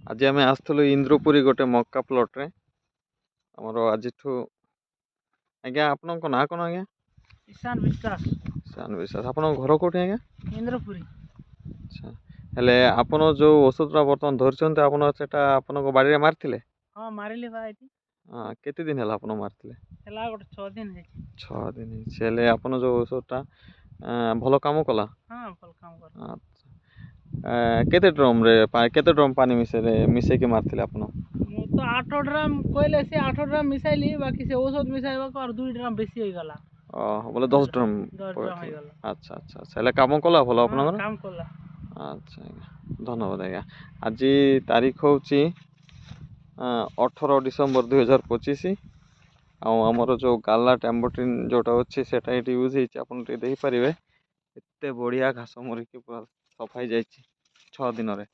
आज आम आसलु इंद्रपुरी गोटे मक्का प्लॉट्रे आमर आज आज्ञा आपण ना कौन आज्ञा ईशान विश्वास ईशान विश्वास आप घर कौटी आज्ञा इंद्रपुरी। अच्छा हेले आपण जो औषधटा बर्तमान धरछन्ते आपण सेटा आपण बाड़ी मारथिले हाँ मारिली बा एटी हाँ केते दिन हला आपण मारथिले हला गोटे 6 दिन है 6 दिन हेले आपण जो औषधटा भलो काम कला हाँ भल काम कर। अच्छा केते ड्रम रे केते ड्रम पानी मिसे के मारथिले आपण मु तो 8 ड्राम कहले से 8 ड्राम मिसाइली बाकी से औषध मिसाइबा को और 2 ड्राम बेसी हो गला बोले 10 ड्रम 10 ड्राम हो गला। अच्छा अच्छा अच्छा हेले काम कला भलो आपण हाँ काम कला। अच्छा आज्ञा धन्यवाद आज्ञा आज तारीख हूँ 18 डिसेम्बर 2025 आमर जो गाला टैम्बोट्रिन जोटा अच्छी से यूज होपारे एत बढ़िया घास मरिकी पूरा सफाई जाइए 6 दिन रे।